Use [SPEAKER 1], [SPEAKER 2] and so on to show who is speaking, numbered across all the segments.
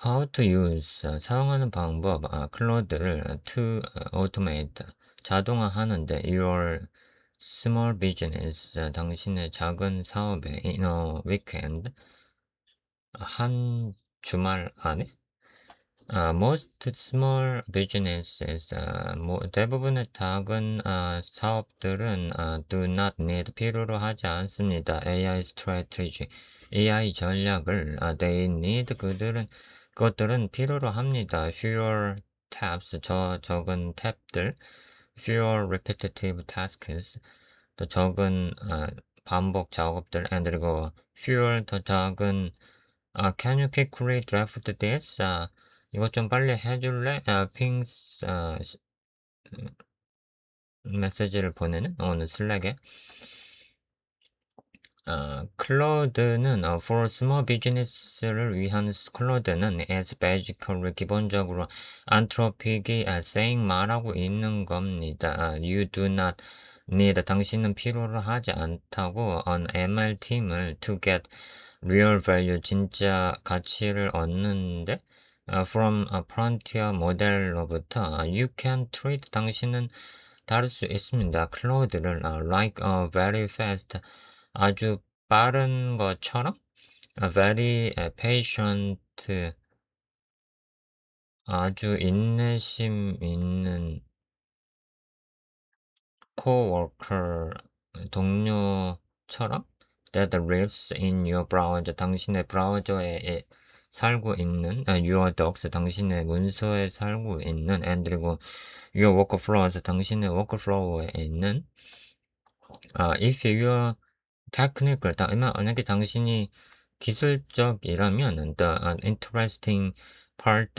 [SPEAKER 1] How to use 사용하는 방법 클로드를 to automate 자동화하는데 your small business 당신의 작은 사업에 in a weekend 한 주말 안에 most small businesses 대부분의 작은 사업들은 do not need 필요로 하지 않습니다. AI strategy AI 전략을 they need 그것들은 필요로 합니다. fewer tabs 적은 탭들 fewer repetitive tasks 더 적은 반복 작업들 and 그리고 fewer 더 작은 can you quickly draft this? 이것 좀 빨리 해줄래? 핑스 메시지를 보내는 어느 슬랙에 클로드는 for small business를 위한 클로드는 as basically 기본적으로 안트로픽이 saying 말하고 있는 겁니다. You do not need 당신은 필요로 하지 않다고 on ML 팀을 to get real value 진짜 가치를 얻는데 from a frontier 모델로부터 you can treat 당신은 다룰 수 있습니다. 클로드를 like a very fast 아주 빠른 것처럼 very patient 아주 인내심 있는 coworker 동료처럼 that lives in your browser 당신의 브라우저에 살고 있는 your docs 당신의 문서에 살고 있는 and 그리고 your workflows 당신의 workflow에 있는 if you're technical 만약에 당신이 기술적이라면 the interesting part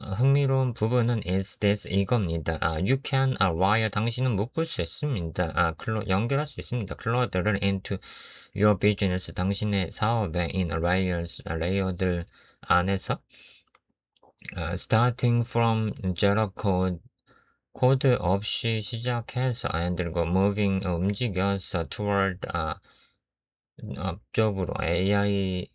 [SPEAKER 1] 흥미로운 부분은 is this 이겁니다. you can wire 당신은 묶을 수 있습니다. 연결할 수 있습니다. 클로드를 into your business 당신의 사업에 in layers 레이어들 안에서 starting from zero code 코드 없이 시작해서 그리고 moving 움직여서 toward 앞쪽으로 AI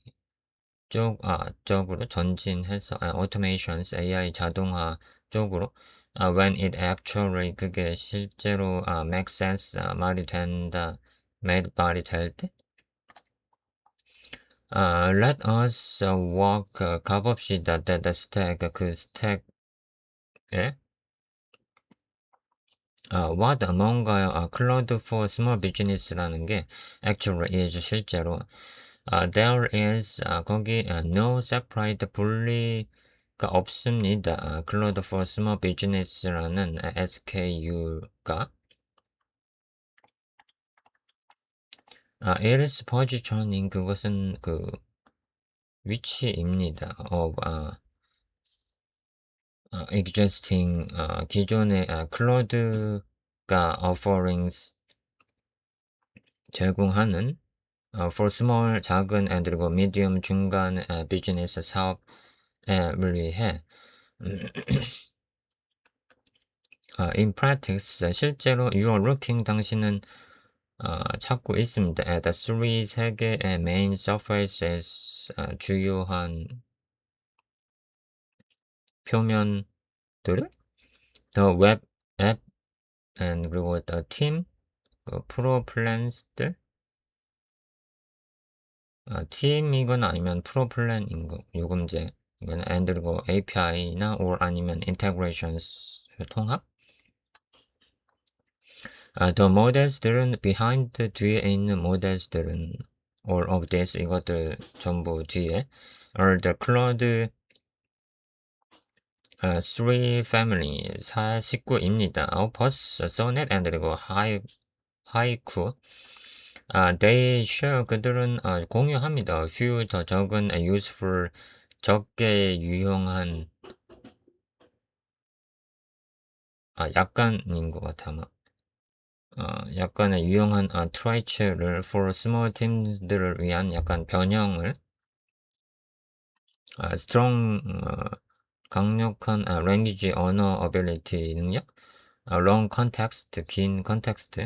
[SPEAKER 1] 쪽으로 전진해서 automations AI 자동화 쪽으로 when it actually 그게 실제로 make sense 말이 될 때 let us walk 가봅시다 the stack 그 스택에 what 뭔가요? Cloud for Small Business라는 게 actually is 실제로 there is 거기 no separate 분리가 없습니다. Cloud for Small Business라는 SKU가 it is positioning 그것은 그 위치입니다. of existing 기존의 클로드가 offerings 제공하는 for small 작은 그리고 medium 중간 비즈니스 사업을 위해 in practice 실제로 you are looking 당신은 찾고 있습니다. at 세 개의 main surfaces 주요한 표면들을 the web app and 그리고 the team 프로 플랜스들 팀이거나 아니면 프로 플랜인 거 요금제 이거는 and 그리고 API나 or 아니면 integrations 통합 the models들은 behind 뒤에 있는 models들은 all of this 이것들 전부 뒤에 are the cloud three family 식구입니다. Opus, Sonnet, and 그리고 Haiku. They share 그들은 공유합니다. few 더 적은 useful 적게 유용한 약간인 것 같아 아마. 약간의 유용한 traits를 for small team들을 위한 약간 변형을 strong 강력한 language 언어 ability 능력 long context 긴 context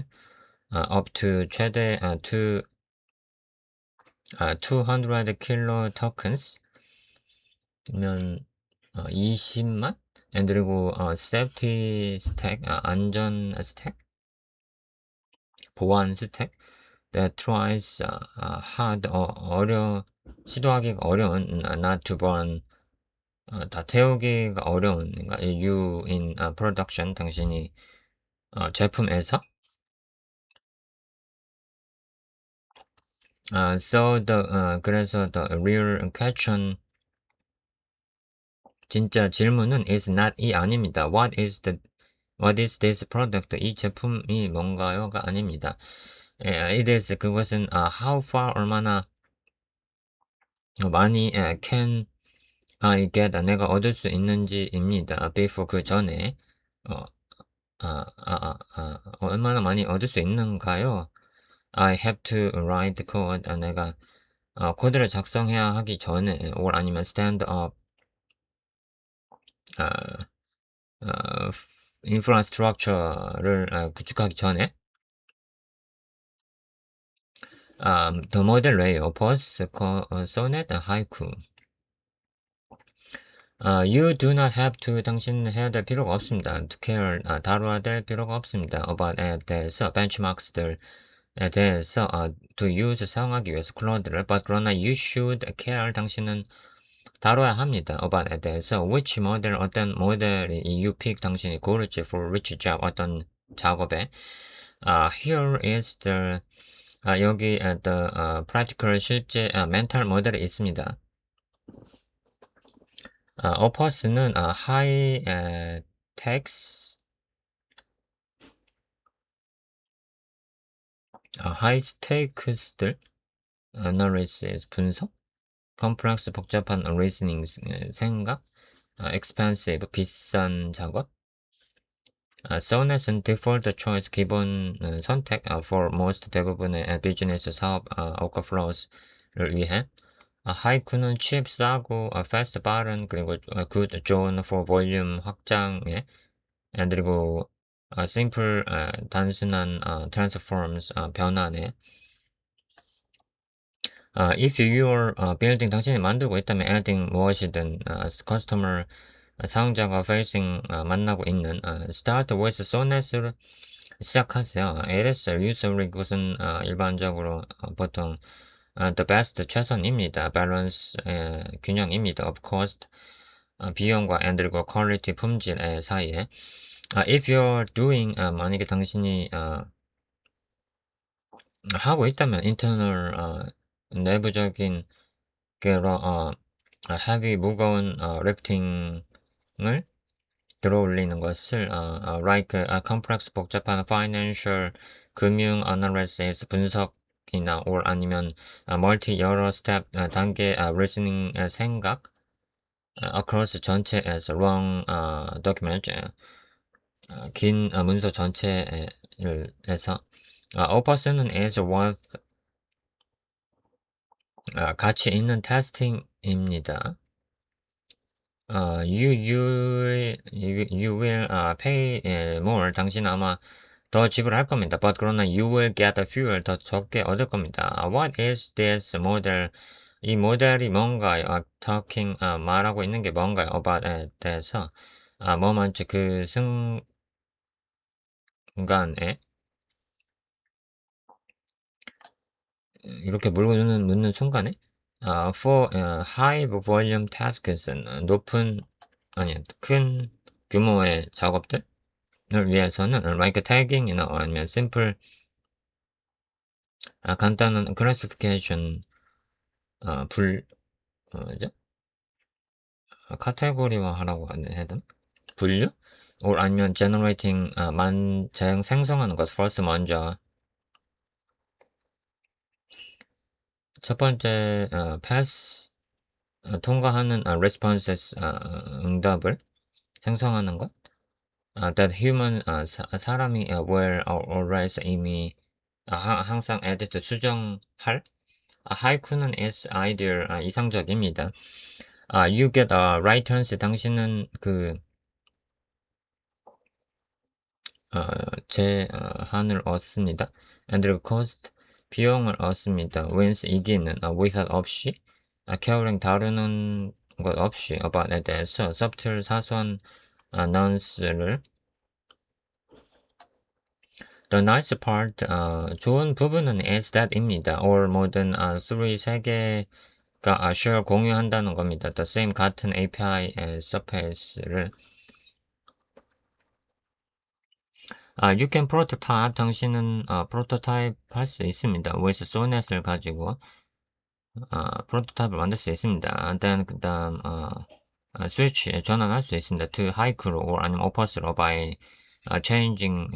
[SPEAKER 1] up to 최대 200 킬로 tokens 면 20만? 그리고 safety stack, 안전 스택, 보안 스택 that tries hard, 시도하기가 어려운, not to burn, 다 태우기가 어려운, 그러니까 you in production, 당신이 제품에서. 그래서 the real question, 진짜 질문은 is not 이 아닙니다. What is this product? 이 제품이 뭔가요가 아닙니다. It is 그것은 how far 얼마나 많이 can I get 내가 얻을 수 있는지입니다. Before 그 전에 어, 얼마나 많이 얻을 수 있는가요? I have to write code. 내가 코드를 작성해야 하기 전에 or 아니면 stand up 아, infrastructure를 구축하기 전에 the model way, opus, sonnet, haiku. You do not have to, 당신은 해야 될 필요가 없습니다. To care, 다뤄야 될 필요가 없습니다. About에 대해서, benchmarks들에 대해서 to use, 사용하기 위해서 클로드를. But 그러나 you should care, 당신은 다뤄야 합니다. about에 대해서, which model, 어떤 모델이 you pick, 당신이 고를지, for which job, 어떤 작업에. Here is the, 여기 the practical, 실제 mental 모델이 있습니다. opus는 high tax, high stakes들, analysis, 분석, complex, 복잡한 reasoning, 생각, expensive, 비싼 작업, sonnet은 default choice, 기본 선택, for most, 대부분의 비즈니스 사업 workflows를 위해. 하이쿠는 cheap, 싸고, fast, 빠른, 그리고 good, 좋은, for volume, 확장에. 그리고 simple, 단순한 transforms, 변화네. If you're building, 당신이 만들고 있다면 adding 무엇이든 customer, 사용자가 facing, 만나고 있는 start with sonnet으로 시작하세요. It is usually 그것은 일반적으로 보통 the best, 최선입니다. balance, 균형입니다. of cost, 비용과 and 그리고 quality, 품질 사이에. If you're doing, 만약에 당신이 하고 있다면 internal, 내부적인 그런 heavy, 무거운 lifting을 들어올리는 것을 like complex, 복잡한 financial, 금융 analysis, 분석이나 or 아니면 multi, 여러 step, 단계 reasoning, 생각, across, 전체에서 long document, 긴 문서 전체에서. opus는 is worth, 가치 있는 testing입니다. You will pay more. 당신 아마 더 지불할 겁니다. But 그러나 you will get fewer. 더 적게 얻을 겁니다. What is this model? 이 모델이 뭔가요? Talking, 말하고 있는 게 뭔가요? About에 대해서. 뭐 먼저 그 순간에 이렇게 묻는 순간에 for high volume tasks는 큰 규모의 작업들을 위해서는 like tagging이나 아니면 simple, 간단한 classification, 뭐죠? 카테고리화 하라고 해야 되나? 분류? or 아니면 generating, 생성하는 것. first, 먼저. 첫 번째, pass, 통과하는 responses, 응답을 생성하는 것. That human, 사람이 will always, 이미 항상 edit, 수정할. 하이쿠는 is ideal, 이상적입니다. You get right turns, 당신은 제한을 얻습니다. And cost, 비용을 얻습니다. wins, 이기는, without, 없이. caring, 다루는 것 없이 about에 대해서 subtle 사소한 nuance를 The nice part, 좋은 부분은 is that입니다. All 모든 세 개가 share 공유한다는 겁니다. The same 같은 API surface를 You can prototype 당신은 prototype 할 수 있습니다. with Sonnet을 가지고 프로토타입을 만들 수 있습니다. then 그다음 switch 전환할 수 있습니다. to haiku or 아니면 opus로 by changing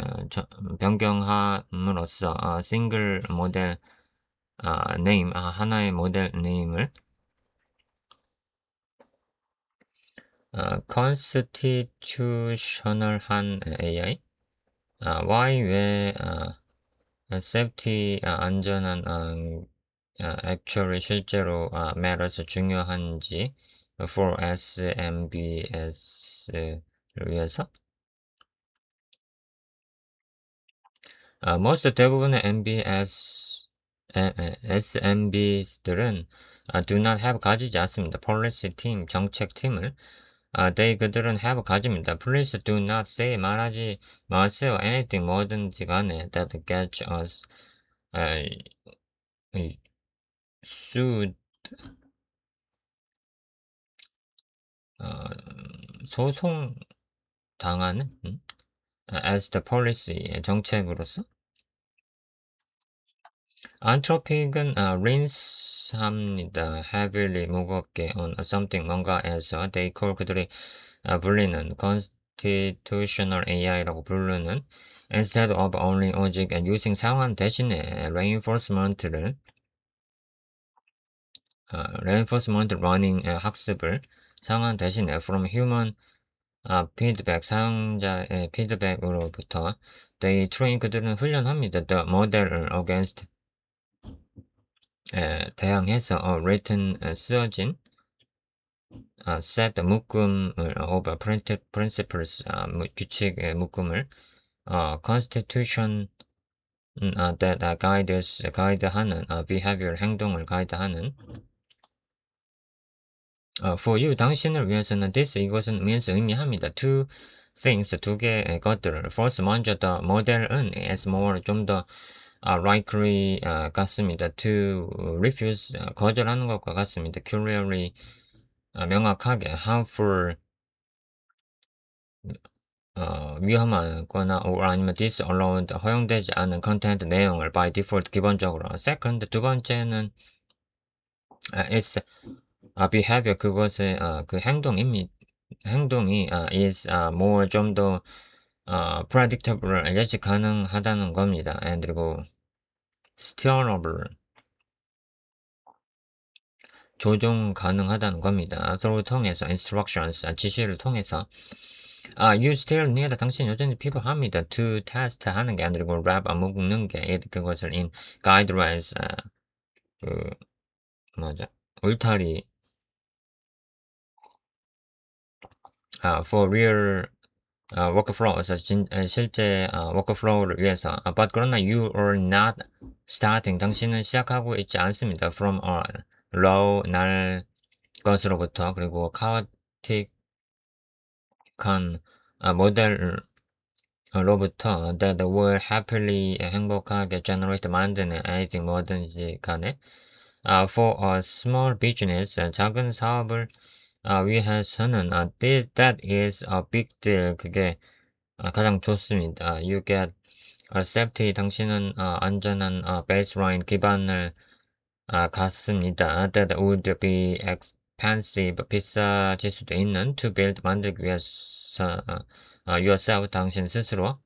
[SPEAKER 1] 변경함으로써 single 모델 name 하나의 모델 네임을 constitutional한 AI why 왜 safety 안전한 actually 실제로 matters 중요한지 for SMBS를 위해서 most 대부분의 SMB들은 do not have 가지지 않습니다. policy team 정책팀을 they 그들은 have 가집니다. Please do not say 말하지 마세요. anything 뭐든지 간에 that gets us sued 소송 당하는 as the policy 정책으로서 anthropic은 rinse합니다. heavily 무겁게 on something 뭔가에서 they call 그들이 불리는 constitutional AI라고 부르는 instead of only 오직 using 상황 대신에 reinforcement running 학습을 상황 대신에 from human 피드백, 사용자의 피드백으로부터 they train 그들은 훈련합니다. the model을 against 대항해서 written 쓰여진 set 묶음을 of principles 규칙의 묶음을 constitution that guides 가이드하는 behavior 행동을 가이드하는 for you 당신을 위해서는 this 이것은 means 의미합니다. two things 두 개의 것들을 first 먼저 the 모델은 is more 좀 더 likely 같습니다. to refuse 거절하는 것과 같습니다. clearly 명확하게 harmful 위험하거나 or 아니면 disallowed 허용되지 않은 content 내용을 by default 기본적으로 second 두 번째는 is behavior 그것의 그 행동이 is more 좀 더 predictable 예측 가능하다는 겁니다. and 그리고 steerable 조종 가능하다는 겁니다. through 통해서 instructions 지시를 통해서 you still need 당신 여전히 필요합니다. to test 하는 게 아니고 wrap 묶는 게 it 그것을 in guidelines 그 뭐죠 울타리 for real workflows 실제 workflow를 위해서 but 그러나 you are not starting 당신은 시작하고 있지 않습니다. from a low 날 것으로부터 그리고 chaotic한 모델로부터 that will happily 행복하게 generate 만드는 anything 뭐든지 간에 for a small business 작은 사업을 위해서는 that is a big deal 그게 가장 좋습니다. You get a safety 당신은 안전한 baseline 기반을 갖습니다. That would be expensive 비싸질 수도 있는 to build 만들기 위해서 yourself 당신 스스로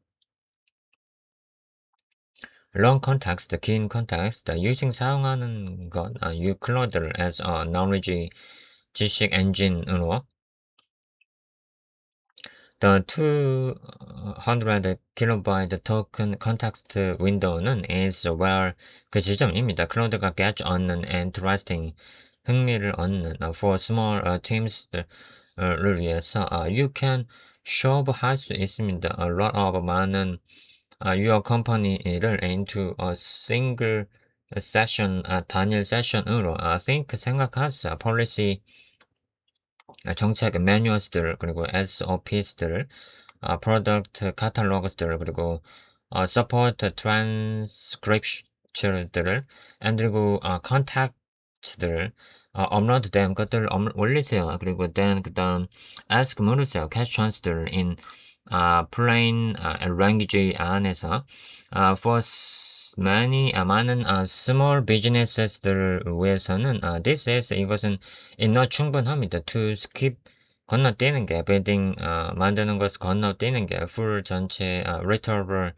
[SPEAKER 1] long context 긴 context using 사용하는 것 Euclid를 as a knowledge 지식 엔진으로 The 200 kilobyte token context window는 is where 그 지점입니다. 클로드가 get 얻는 interesting 흥미를 얻는 for small teams를 위해서 you can shove 할 수 있습니다. A lot of 많은 your company를 into a single session 단일 세션으로 think 생각하세요. policy 정책 매뉴얼스들 그리고 SOPs들을 프로덕트 카탈로그스들 그리고 서포트 트랜스크립션들을 그리고 컨택트들을 업로드된 것들을 올리세요. 그리고 then 그다음 ask 물으세요. questions들 in plain language 안에서 for 많은 small business들을 위해서는 this is 이것은 enough 충분합니다. to skip 건너뛰는 게 building 만드는 것을 건너뛰는 게 full 전체 retrieval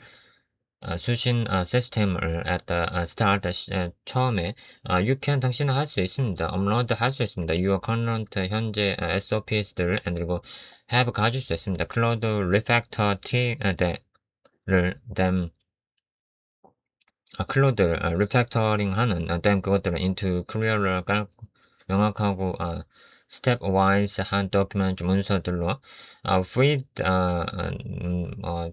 [SPEAKER 1] 수신 시스템을 at the start 처음에 you can 당신은 할 수 있습니다. 업로드 할 수 있습니다. your current 현재 SOPs들을 그리고 have 가질 수 있습니다. cloud refactor t를 them 클로드 리팩터링 하는 them 그것들을 into clearer 명확하고 stepwise 한 도큐멘트 문서들로 feed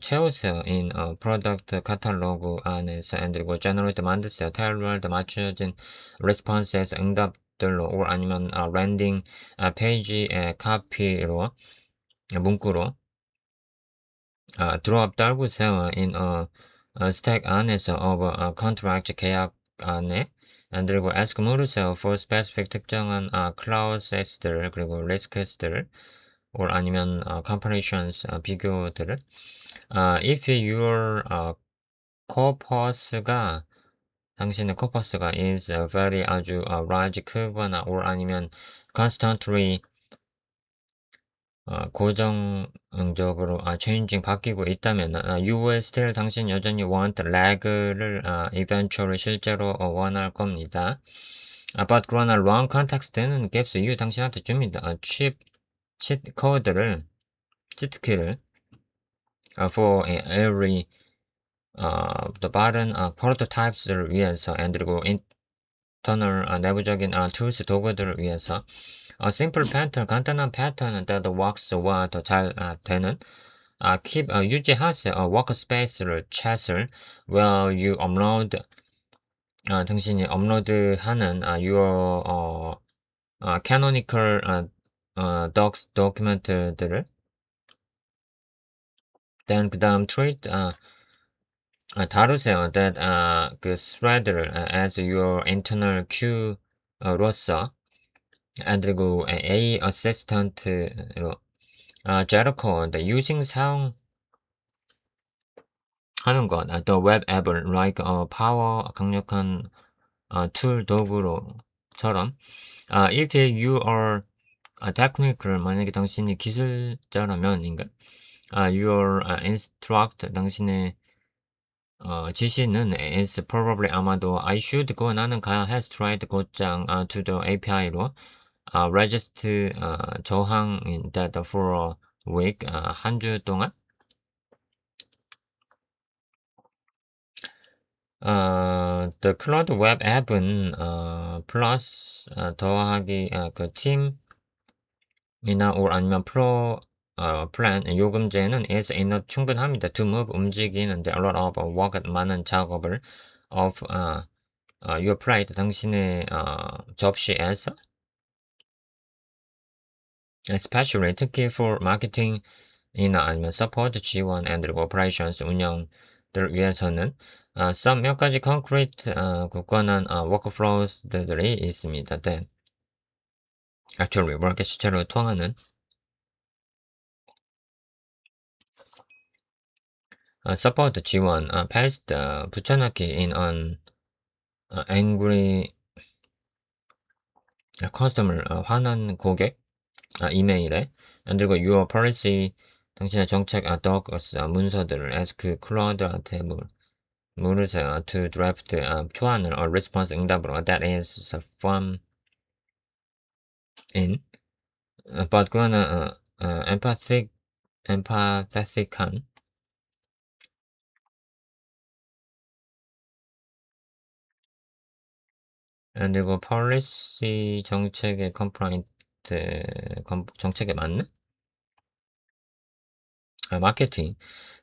[SPEAKER 1] 채우세요 in product catalog 안에서 그리고 generate 만드세요. tailored 맞춰진 responses 응답들로 or 아니면 landing 페이지의 카피로 문구로 drop 달구세요 in stack 안에서 of contract 계약 안에 그리고 ask 물으세요 for specific 특정한 clauses들 그리고 risks들 or 아니면 comparisons 비교들을 if your corpus가 당신의 corpus가 is very 아주 large 크거나 or 아니면 constantly 고정적으로 changing 바뀌고 있다면 you will still 당신 여전히 want lag를 eventually 실제로 원할 겁니다. but 그러나 wrong context는 gives you 당신한테 줍니다. cheat code를 치트키를 for every 또 빠른 prototypes를 위해서 그리고 internal 내부적인 tools 도구들을 위해서 simple pattern 간단한 패턴 that works와 더 잘 되는 keep 유지하세요. workspace를 chat을 where you upload 당신이 업로드하는 your canonical docs 도큐멘트들을 then 그다음 treat 다루세요. that 그 thread를 as your internal queue로서 그리고 A assistant로 Jericho using 사용하는 것 the web 앱을 like power 강력한 툴 도구로처럼 if you are technical 만약에 당신이 기술자라면 your instruct 당신의 지시는 is probably 아마도 I should go 나는 가야 해 straight 곧장 to the API로 register 저항인 that for a week 한 주 동안 the cloud web 앱은 플러스 더하기 그 팀이나 or 아니면 프로 플랜 요금제는 is enough 충분합니다. to move 움직이는데 a lot of work 많은 작업을 of your plate 당신의 접시에서 especially 특히 for marketing이나 아니면 support 지원 그리고 operations 운영들을 위해서는 some 몇 가지 concrete 굳건한 workflows들이 있습니다. that actually work 실제로 통하는 support 지원 paste 붙여넣기 in an angry customer 화난 고객 이메일에 그리고 your policy 당신의 정책 docs 문서들을 ask 클라우드한테 물으세요. to draft 초안을 or response 응답으로 that is from in but 그거는 empathic한 그리고 policy 정책에 compliant 정책에 맞는 마케팅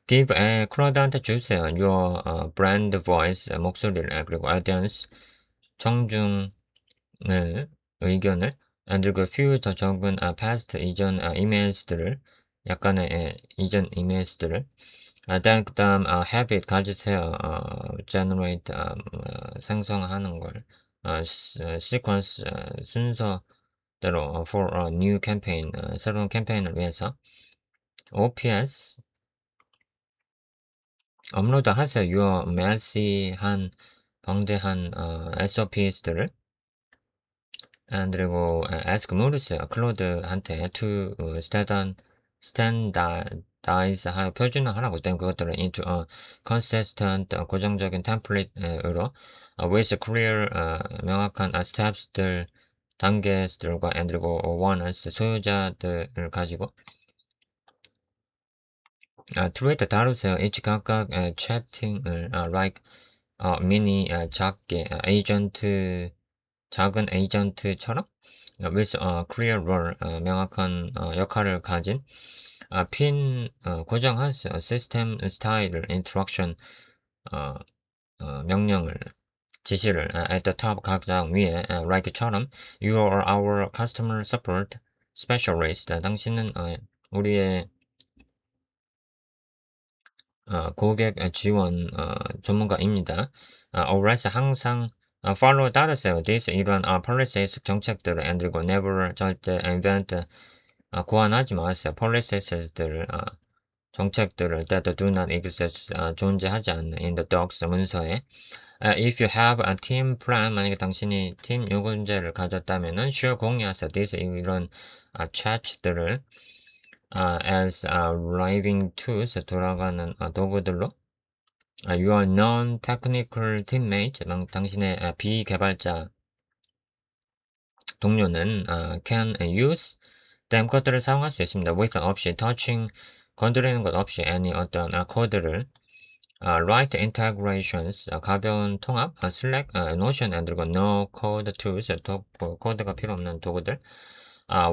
[SPEAKER 1] give 클라우드한테 주세요. your brand voice 목소리를 그리고 audience 청중을 의견을 그리고 few 더 적은 past 이전 이메일들을 약간의 이전 이메일들을 그다음 habit 가지세요. generate 생성하는 걸 sequence 순서대로 for a new campaign 새로운 캠페인을 위해서 OPS 업로드 하세요. your messy한 방대한 SOPs들을 그리고 ask 물으세요. 클로드한테 to standardize 표준화하라고 된 그것들을 into a consistent 고정적인 템플릿으로 with clear 명확한 steps들 단계들과 그리고 owners 소유자들을 가지고 트레이드 다루세요. each 각각 채팅을 like 미니 작게 에이전트 작은 에이전트처럼 with clear role 명확한 역할을 가진 핀 고정하세요. 시스템 스타일을 instruction 명령을 지시를 at the top 가장 위에 like처럼 you are our customer support specialist 당신은 우리의 고객 지원 전문가입니다. always 항상 follow 따르세요. this 이러한 policies 정책들을 그리고 never 절대 invent 고안하지 마세요. policies,들 정책들을 that do not exist 존재하지 않는 in the docs 문서에 if you have a team plan 만약에 당신이 팀 요금제를 가졌다면은 share 공유하세요. this 이런 chat들을 as living tools 돌아가는 도구들로 your non-technical teammate 당신의 비개발자 동료는 can use them 것들을 사용할 수 있습니다. with 없이 touching 건드리는 것 없이 any 어떤 코드를 write integrations 가벼운 통합 Slack, Notion 그리고 no code tools 코드가 필요 없는 도구들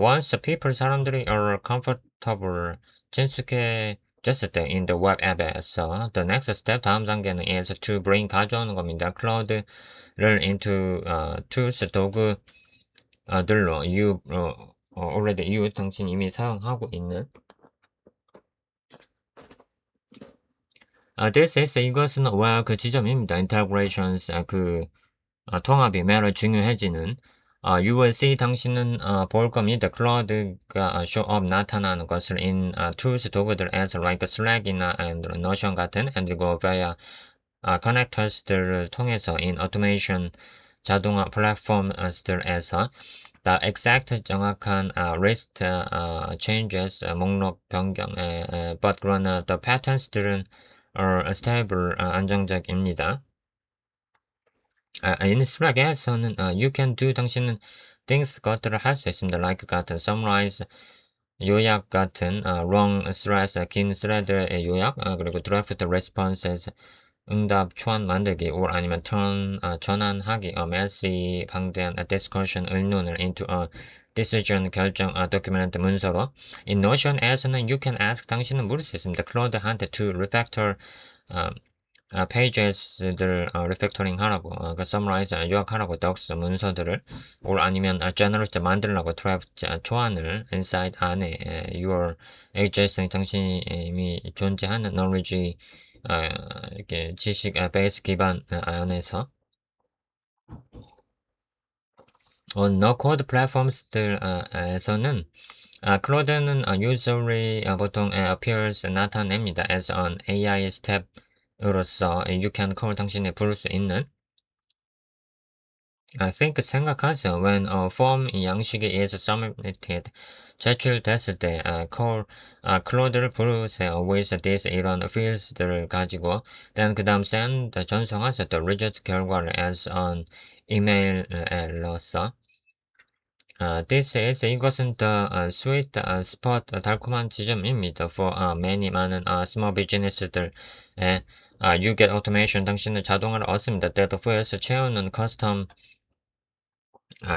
[SPEAKER 1] once people 사람들이 are comfortable 친숙해졌을 때 in the web 앱에서 the next step 다음 단계는 is to bring 가져오는 겁니다. cloud를 into tools 도구들로 you already you 당신 이미 사용하고 있는 this is 이것은 where 그 지점입니다. integrations 통합이 매우 중요해지는 you will see 당신은 볼 겁니다. 클라우드가 show up 나타나는 것을 in tools 도구들 as like Slack이나 and Notion 같은 그리고 via connectors들을 통해서 in automation 자동화 플랫폼들에서 the exact 정확한 list changes 목록 변경 but 그러나 the patterns들은 are stable 안정적입니다. in Slack에서는 you can do 당신은 things 것들을 할 수 있습니다. like 같은 summarize 요약 같은 long threads 긴 thread의 요약 그리고 draft responses 응답 초안 만들기 or 아니면 전환하기 messy 방대한 discussion 의논을 into a decision 결정 document 문서로 in Notion에서는 you can ask 당신은 물을 수 있습니다. 클로드한테 to refactor pages들 refactoring 하라고 그 summarize 요약하라고 docs 문서들을 or 아니면 generate 만들라고 draft 초안을 inside 안에 your existing 당신이 이미 존재하는 knowledge 이렇게 지식 베이스 기반 안에서 no code 플랫폼스들에서는 클로드는 usually 보통 appears 나타냅니다 as an AI step으로서 you can call 당신이 부를 수 있는 think 생각하세요. when a form 양식이 is submitted 제출됐을 때 call 클로드를 부르세요. with this 이런 fields들을 가지고 then 그 다음 send 전송하세요. the result 결과를 as an email로서 this is 이것은 the sweet spot 달콤한 지점입니다. for many 많은 small business들에 you get automation 당신은 자동화를 얻습니다. that fills 채우는 custom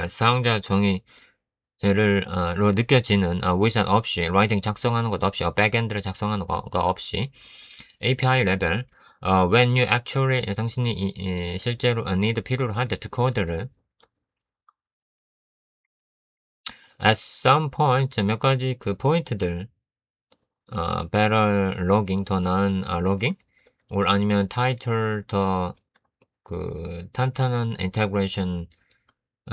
[SPEAKER 1] 사용자 정의를 로 느껴지는 wizard 없이 writing 작성하는 것 없이 backend를 작성하는 거 없이 API 레벨 when you actually 당신이 실제로 need 필요로 할 때 code를 At some point 몇 가지 그 포인트들 better logging 더 나은 logging or 아니면 tighter 더 그 탄탄한 integration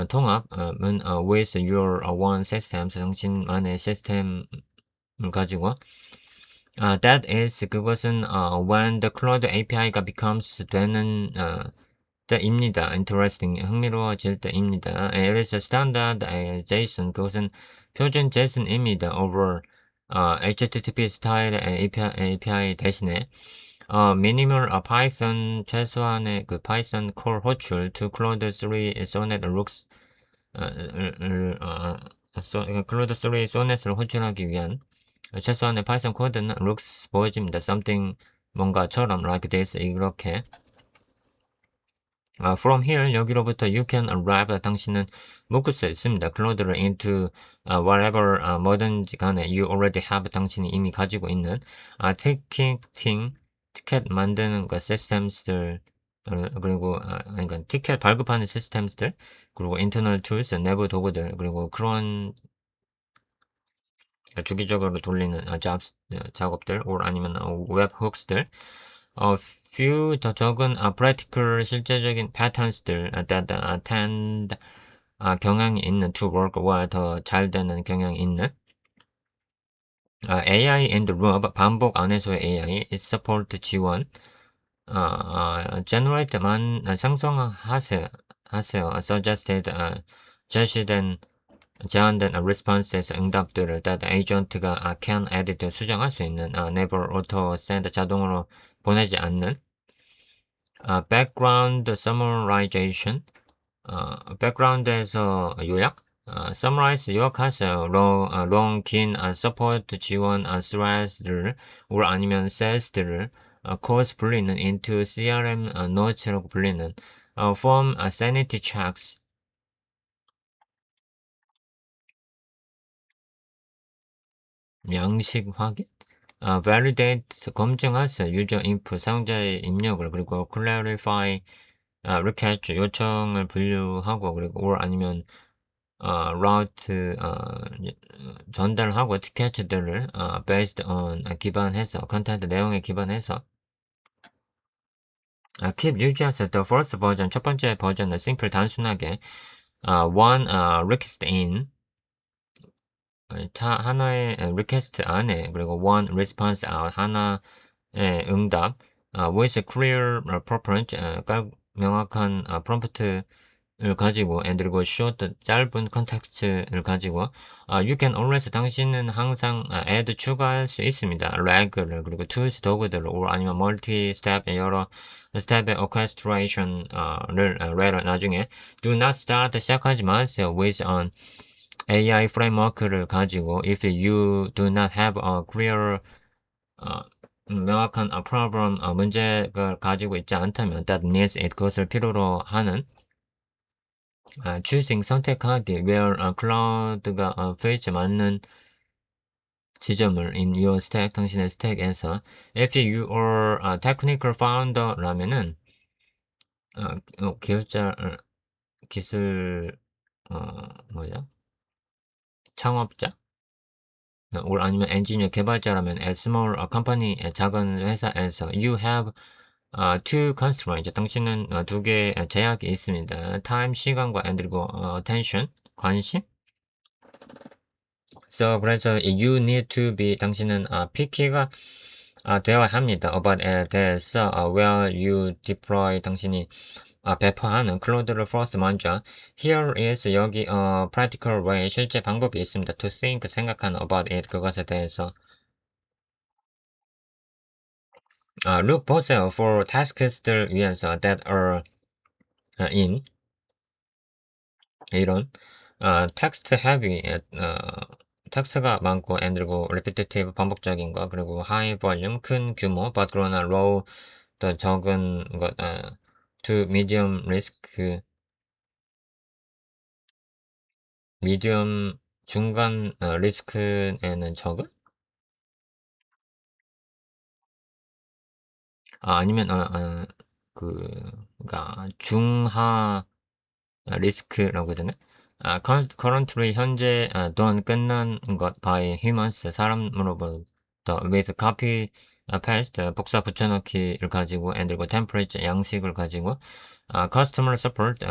[SPEAKER 1] 통합은 with your one system 당신만의 시스템을 가지고 that is 그것은 when the cloud API가 becomes 되는 때입니다. interesting 흥미로워질 때입니다. It is a standard JSON 그것은 표준 JSON입니다. over HTTP 스타일 API 대신에 minimal Python 최소한의 그 파이썬 콜 호출 to Claude 3 Sonnet looks 클로드 3 소넷을 호출하기 위한 최소한의 파이썬 코드는 looks 보여집니다. something 뭔가처럼 like this 이렇게 from here 여기로부터 you can arrive 당신은 묶을 수 있습니다. 클로드를 into whatever 뭐든지 간에 you already have 당신이 이미 가지고 있는 ticketing 티켓 만드는 그 시스템들 그리고 그러니까 티켓 발급하는 시스템들 그리고 internal tools 내부 도구들 그리고 그런 주기적으로 돌리는 작업들 or 아니면 웹훅스들 few 더 적은 practical 실제적인 patterns들 that tend 경향이 있는 to work와 더 잘 되는 경향이 있는 AI and Rob 반복 안에서의 AI support 지원 generate 상성하세요 suggested 제시된 제한된 responses 응답들을 that agent가 can edit 수정할 수 있는 never auto send 자동으로 보내지 않는 background summarization background에서 요약 summarize 요약하세요. long 긴 support 지원 threads들 or 아니면 cells들을 course 불리는 into CRM notes라고 불리는 form sanity checks 양식 확인 validate 검증하세요. user input 사용자의 입력을 그리고 clarify request 요청을 분류하고 그리고 or 아니면 route 전달하고 티켓들을 based on 기반해서 컨텐트 내용에 기반해서 keep 유지하세요. The first version 첫 번째 버전은 simple 단순하게 one request in 하나의 request 안에 그리고 one response out 하나의 응답 with clear prompt 명확한 프롬프트를 가지고 and 그리고 short 짧은 컨텍스트를 가지고 you can always 당신은 항상 add 추가할 수 있습니다. rag를 그리고 tools 도구들을 or 아니면 multi step 여러 스텝의 orchestration을 later 나중에 do not start 시작하지 마세요 with an AI framework를 가지고 if you do not have a clear 명확한 problem 문제를 가지고 있지 않다면 that needs it 그것을 필요로 하는 choosing 선택하기 where cloud가 fits 맞는 지점을 in your stack 당신의 스택에서 if you are a technical founder라면은 기술자 기술 뭐죠 창업자 or 아니면 엔지니어 개발자라면 a small company 작은 회사에서 you have two constraints 당신은 두 개의 제약이 있습니다. time 시간과 and 그리고 attention 관심. So 그래서 you need to be 당신은 picky가 되어야 합니다. about 대해서 where you deploy 당신이 배포하는 클로드를 first 먼저 here is 여기 practical way 실제 방법이 있습니다. to think 생각하는 about it 그것에 대해서 look 보세요 for tasks들 위해서 that are in 이런 text heavy 텍스트가 많고 and 그리고 repetitive 반복적인 거 그리고 high volume 큰 규모 but 그러나 low 더 적은 것 to medium risk medium 중간 리스크에는 적은 아니면 그러니까 중하 리스크라고 해야 되나? currently 현재 done 끝난 것 by humans 사람으로부터 with copy paste 복사 붙여넣기를 가지고 and 그리고 template 양식을 가지고 customer support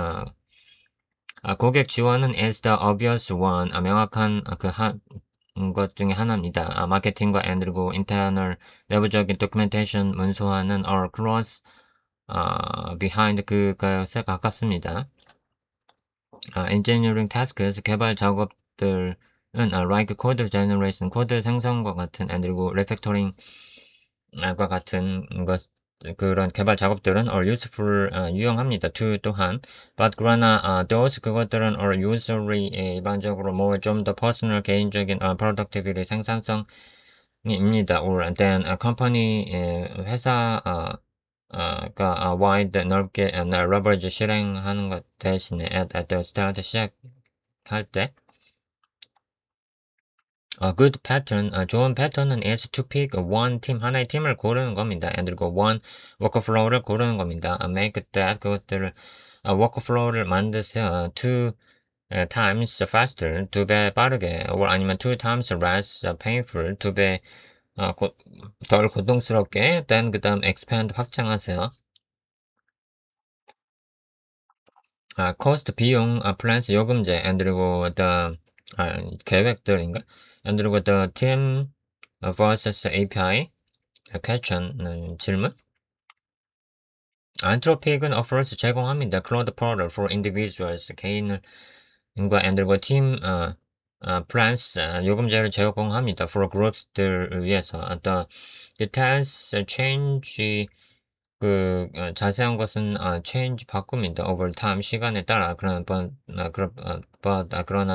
[SPEAKER 1] 고객 지원은 is the obvious one 명확한 것 중에 하나입니다. 마케팅과 and 그리고 internal 내부적인 documentation 문서화는 are close behind 그것에 가깝습니다. engineering tasks 개발 작업들은 like code generation 코드 생성과 같은 and 그리고 refactoring과 같은 것 그런 개발 작업들은 are useful 유용합니다. to 또한 but 그러나 those 그것들은 are usually 일반적으로 more 좀 더 personal 개인적인 productivity 생산성입니다. or than a company 회사 가 wide 넓게 leverage 실행하는 것 대신에 at the start 시작할 때 a good pattern 좋은 패턴은 is to pick one team 하나의 팀을 고르는 겁니다. and 그리고 one workflow를 고르는 겁니다. make that 그것들을 workflow를 만드세요. two times faster 두 배 빠르게 or 아니면 two times less painful 두 배 덜 고통스럽게 then 그다음 expand 확장하세요. cost 비용, plans 요금제, and 그리고 the 계획들인가? and 그리고 the team versus API question 질문. 안트로픽은 offers 제공합니다. cloud portal for individuals 개인과 and 그리고 team plans 요금제를 제공합니다. for groups들을 위해서 the details change 자세한 것은 change 바꿉니다. over time 시간에 따라 그러나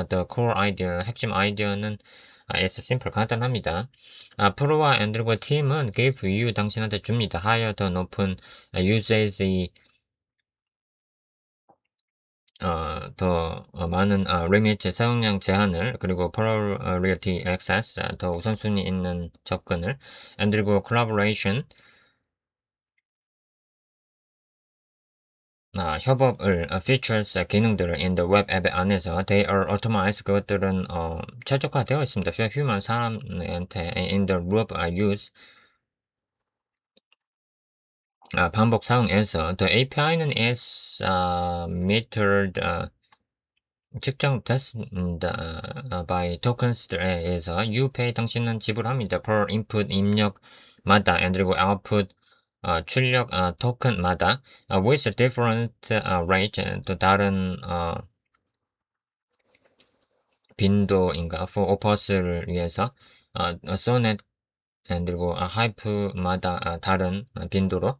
[SPEAKER 1] the core idea 핵심 아이디어는 is simple 간단합니다. 프로와 앤드로버 팀은 give you 당신한테 줍니다. higher 더 높은 usage 더 많은 limit 사용량 제한을 그리고 priority access 더 우선순위 있는 접근을 and 그리고 collaboration 협업을 features 기능들을 in the web 앱 안에서 they are automized 그것들은 최적화되어 있습니다. for human 사람한테 in the loop use 반복 사용에서 the API는 is metered 측정됐습니다. by tokens들에 의해서 you pay 당신은 지불합니다. per input 입력마다 and 그리고 output 출력 토큰마다 with different rate 또 다른 빈도인가 for opus를 위해서 sonnet 그리고 hype마다 다른 빈도로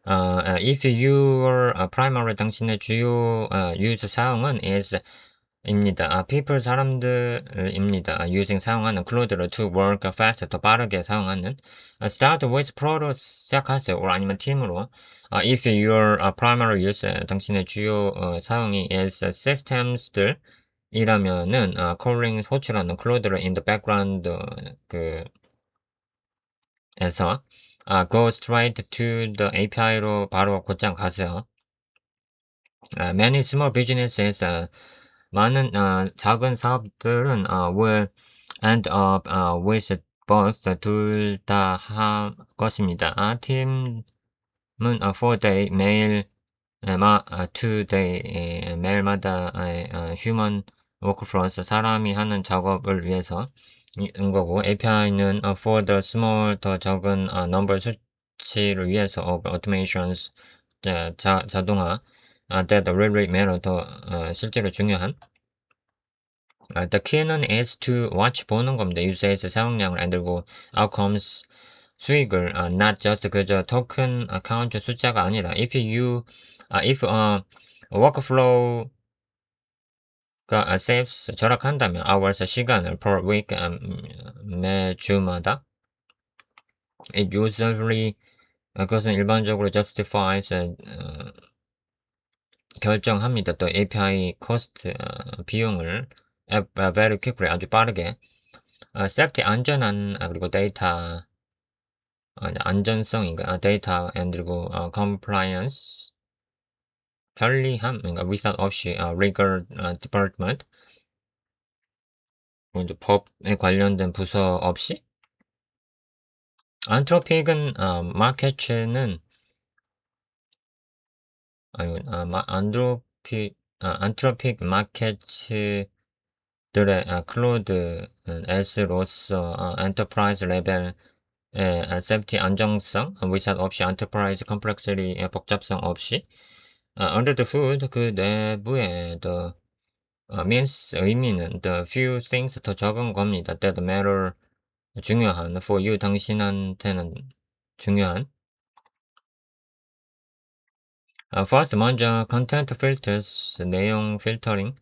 [SPEAKER 1] if your primary 당신의 주요 use 사용은 is 입니다. people 사람들입니다. using 사용하는 클로드를 to work fast 더 빠르게 사용하는 start with pro로 시작하세요. or 아니면 팀으로 if your primary use 당신의 주요 사용이 is systems들 이라면은 calling 호출하는 클로드를 in the background 에서 go straight to the API로 바로 곧장 가세요. Many small businesses 많은 작은 사업들은 will end up with both 둘 다 할 것입니다. 팀은 for day 매일 to day 매일마다 human workflows 사람이 하는 작업을 위해서 인 거고 API는 for the small 더 적은 number 수치를 위해서 of automations 자동화 that really matter 더 실제로 중요한 the key는 is to watch 보는 겁니다. usage 사용량을 만들고 outcomes 수익을 not just 그저 토큰 카운트 숫자가 아니라 if workflow가 saves 절약한다면 hours 시간을 per week 매주마다 it usually 그것은 일반적으로 justifies 결정합니다. 또 API cost 비용을 very quickly 아주 빠르게 safety 안전한 그리고 데이터 안전성인가 데이터 and 그리고 compliance 편리함, 그러니까 without 없이, legal department, 이제 법에 관련된 부서 없이. 안트로픽은 마켓츠는 아니 안트로픽 마켓츠들의 클로드 S로서 엔터프라이즈 레벨의 세프티 안정성, 위샷 없이 엔터프라이즈 컴플렉시티의 복잡성 없이 under the hood 그 내부에 the means 의미는 the few things 더 적은 겁니다. that matter 중요한 for you 당신한테는 중요한. first 먼저 content filters 내용 필터링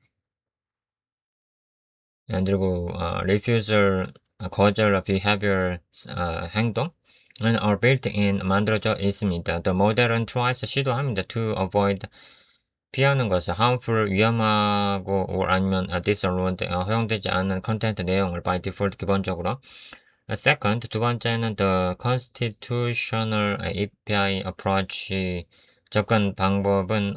[SPEAKER 1] 그리고 refusal 거절 behavior 행동 은 are built in 만들어져 있습니다. The model은 tries 시도합니다 to avoid 피하는 것을 harmful 위험하고 or 아니면 disallowed 허용되지 않은 컨텐츠 내용을 by default 기본적으로. second 두 번째는 the constitutional API approach 접근 방법은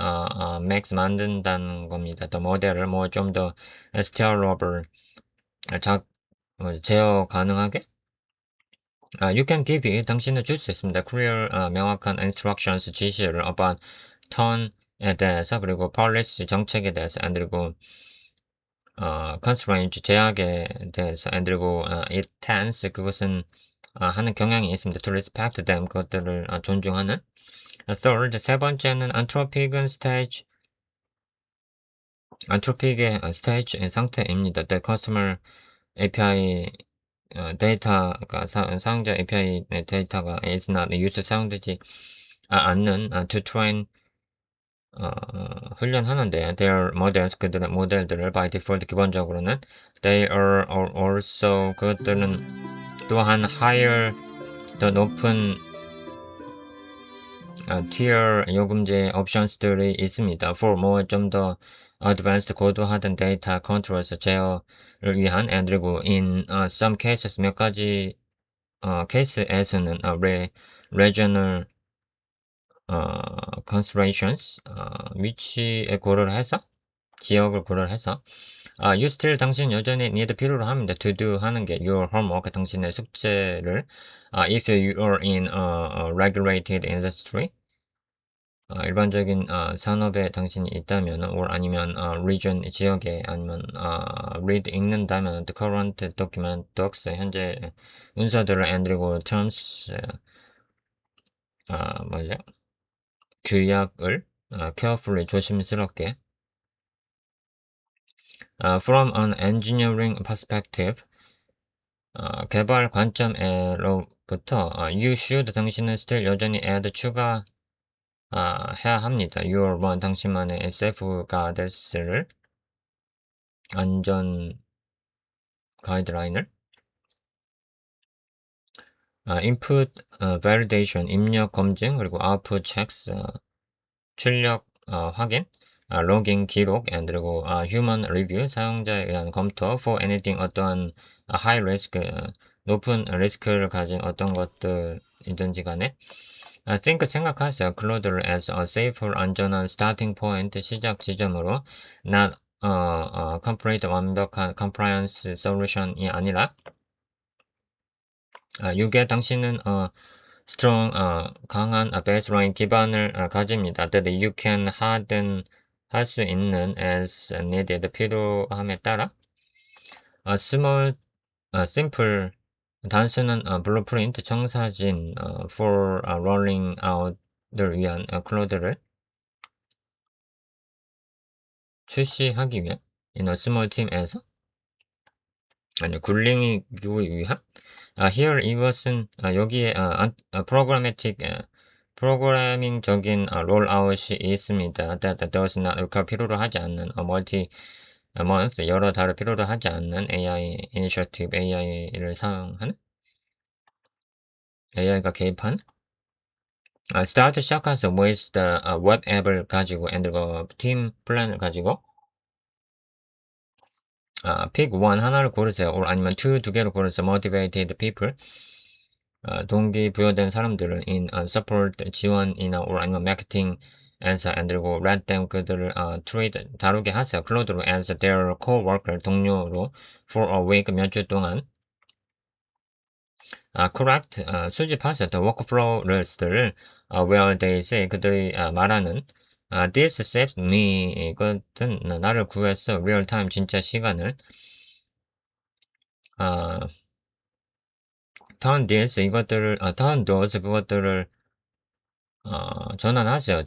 [SPEAKER 1] max 만든다는 겁니다. the model을 뭐 좀 더 scalable 제어 가능하게. you can give it 당신은 줄 수 있습니다. clear 명확한 instructions 지시를 about ton에 대해서 그리고 policy 정책에 대해서 그리고 constraint 제약에 대해서 그리고 it tends 그것은 하는 경향이 있습니다. to respect them 그것들을 존중하는. third 세 번째는 안트로픽은 stage 안트로픽의 stage 상태입니다. the customer API 데이터가 사용자 API 데이터가 is not used 사용되지 않는 to train 훈련하는데 their models 그들의 모델들을 by default 기본적으로는 they are also 그것들은 또한 higher 더 높은 tier 요금제 옵션스들이 있습니다. for more 좀 더 advanced 고도화된 데이터 컨트롤스 제어를 위한 그리고 in some cases 몇 가지 케이스에서는 regional considerations 위치에 고려를 해서 지역을 고려를 해서 you still 당신 여전히 need 필요로 합니다. to do 하는 게 your homework 당신의 숙제를 if you are in a regulated industry 일반적인 산업에 당신이 있다면 or 아니면 region 지역에 아니면 read 읽는다면 the current document docs 현재 문서들을 그리고 terms 뭐냐 규약을 carefully 조심스럽게 from an engineering perspective 개발 관점으로부터 you should 당신은 still 여전히 add 추가 해야 합니다. your one 당신만의 safeguards를 안전 가이드라인을 input validation 입력 검증 그리고 output checks 출력 확인 logging 기록 그리고 human review 사용자에 의한 검토 for anything 어떠한 high risk 높은 리스크를 가진 어떤 것들이든지 간에 think 생각하세요. 클로드를 as a safer 안전한 starting point 시작 지점으로 not complete 완벽한 compliance solution이 아니라 6에 당신은 strong 강한 baseline 기반을 가집니다. that you can harden 할 수 있는 as needed 필요함에 따라 small simple 단순한 blueprint 청사진 for rolling out을 위한 클로드를 출시하기 위한 in a small team에서 굴리기 위한 here 이것은 여기에 programmatic 프로그래밍적인 롤아웃이 있습니다. that does not require 필요로 하지 않는 multi month 여러 달을 필요로 하지 않는 AI initiative AI를 사용하는 AI가 개입한 start 시작해서 with the web 앱을 가지고 그리고 팀 플랜을 가지고 pick one 하나를 고르세요. or 아니면 두 개를 고르세요. motivated people 동기 부여된 사람들을 in support 지원이나 or 아니면 marketing as and 그리고 let them 그들을 treat 다루게 하세요. 클로드로 as their co-worker 동료로 for a week 몇 주 동안 correct 수집하세요. the workflows를 where they say 그들이 말하는 this saved me 이것은 나를 구했어. real time 진짜 시간을 turn this 이것들을 turn those 그것들을 전환하세요.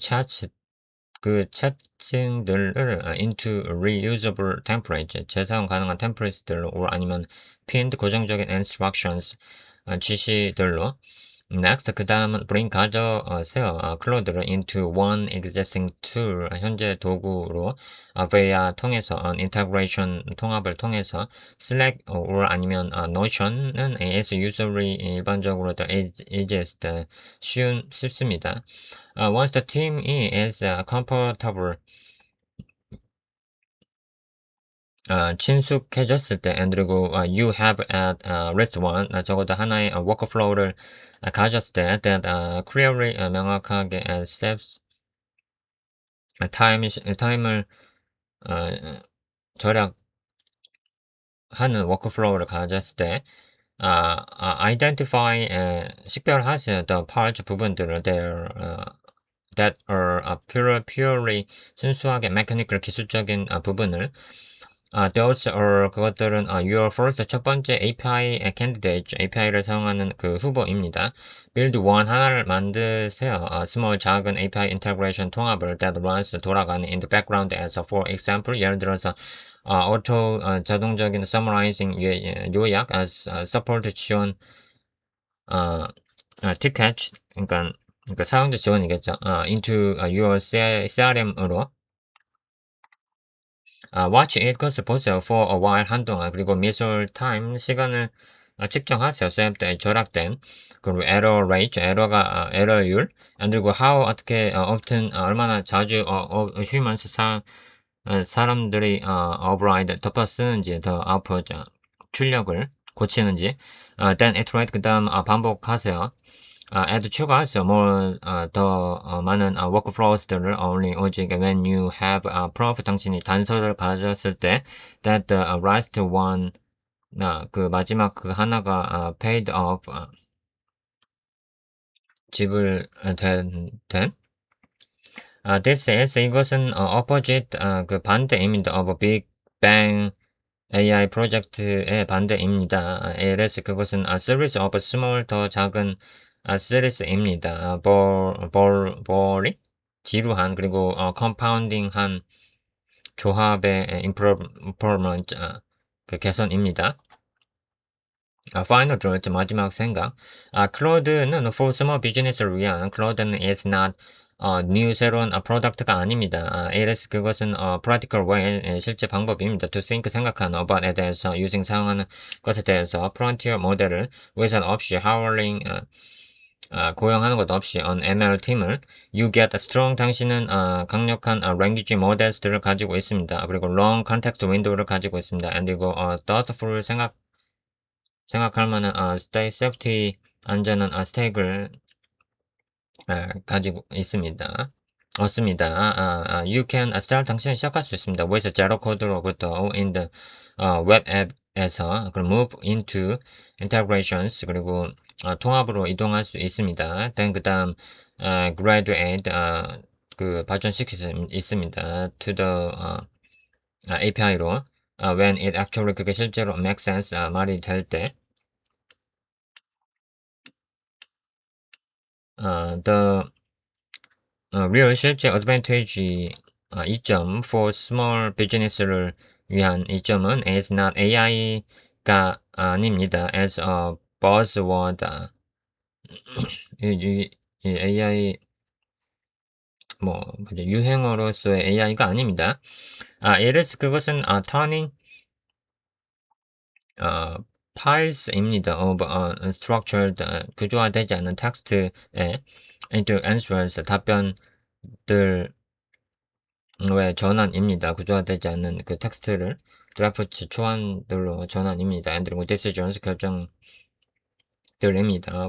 [SPEAKER 1] 그 채팅들을 into reusable template 재사용 가능한 템플릿들로 or 아니면 pinned 고정적인 instructions 지시들로 next 그 다음은 bring 가져세요. 클로드를 into one existing tool 현재 도구로 via 통해서 integration 통합을 통해서 Slack or 아니면 Notion은 is usually 일반적으로 the easiest 쉽습니다. Once the team is comfortable 친숙해졌을 때 and 그리고 you have at least one 적어도 하나의 workflow를 가졌을 때 that clearly 명확하게 steps 타임을 절약하는 workflow를 가졌을 때 identify 식별하세요 the parts 부분들을 that are purely 순수하게 mechanical 기술적인 부분을 those are 그것들은 your first 첫 번째 API candidate API를 사용하는 그 후보입니다. build one 하나를 만드세요. small 작은 API integration 통합을 that runs 돌아가는 in the background as for example 예를 들어서 auto 자동적인 summarizing 요약 support 지원 ticket 그러니까 사용자 지원이겠죠. into your CRM으로 watch it 것을 보세요. for a while 한동안 그리고 measure time 시간을 측정하세요. saved 절약된 그리고 error rate 에러율 그리고 how 어떻게 often 얼마나 자주 humans 사람들이 override 덮어 쓰는지 더 output 출력을 고치는지 then iterate 그다음 반복하세요. add 추가하세요. more 더 많은 workflows들을 only 오직 when you have proof 당신이 단서를 가졌을 때 that the last one 그 마지막 그 하나가 paid off 지불된 this is 이것은 opposite 그 반대입니다. of Big Bang AI 프로젝트의 반대입니다. ALS 그것은 series of small 더 작은 series입니다. 볼이 지루한 그리고 compounding한 조합의 improvement 그 개선입니다. final thought 마지막 생각. 클로드는 for small business를 위한 클로드는 is not new 새로운 프로덕트가 아닙니다. ALS 그것은 practical way 실제 방법입니다. to think 생각하는 about에 대해서 using 사용하는 것에 대해서 frontier 모델을 외선 없이 hiring 고용하는 것 없이 on ML 팀을 you get strong 당신은 강력한 language models들을 가지고 있습니다. 그리고 long context window를 가지고 있습니다. 그리고 thoughtful 생각할 만한 safety 안전한 스택을 가지고 있습니다. 없습니다. you can start 당신은 시작할 수 있습니다. with 제로 코드로부터 in the web 앱에서 그리고 move into integrations 그리고 통합으로 이동할 수 있습니다. then 그다음 graduate 그 발전시킬 수 있습니다. to the API로 when it actually 그게 실제로 makes sense 말이 될 때 the real 실제 advantage 이점 for small business를 위한 이점은 is not AI가 아닙니다. as a buzzword 이 AI 뭐죠 유행어로서의 AI가 아닙니다. it is 그것은 turning piles입니다. of unstructured 구조화되지 않은 텍스트에 into answers 답변들 의 전환입니다. 구조화되지 않는 그 텍스트를 드래프트 초안들로 전환입니다. and 그리고 decisions 결정들입니다.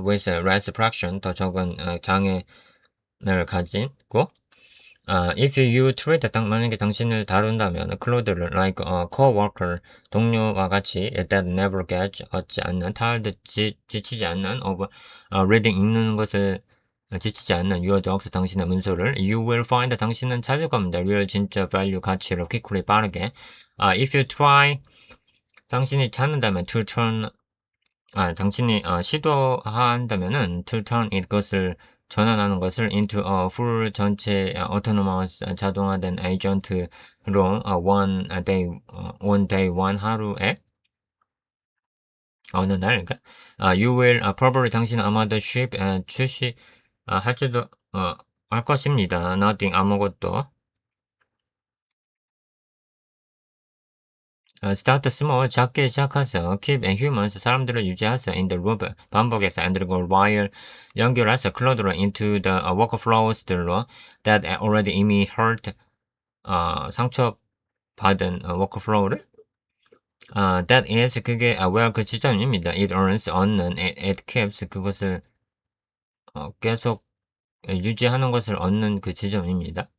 [SPEAKER 1] with less fraction 더 적은 장애를 가지고 if you treat 만약에 당신을 다룬다면 클로드를 like a coworker 동료와 같이 that never gets 얻지 않는 tired 지치지 않는 of reading 읽는 것을 지치지 않는 your dogs 당신의 문서를 you will find 당신은 찾을 겁니다. real 진짜 value 가치를 quickly 빠르게 if you try 당신이 찾는다면 to turn 당신이 시도한다면은 to turn it 것을 전환하는 것을 into a full 전체 autonomous 자동화된 에이전트로 one day one 하루에 어느 날 그러니까 you will probably 당신은 아마도 ship 출시 할지도 할 것입니다. nothing 아무것도 start small 작게 시작하세요. keep and humans 사람들을 유지하세요. in the loop 반복해서 and 그리고 while 연결해서 클로드로 into the workflows들로 that already 이미 hurt 상처받은 workflow를 that is 그게 where 그 지점입니다. it earns 얻는 it keeps 그것을 계속 유지하는 것을 얻는 그 지점입니다.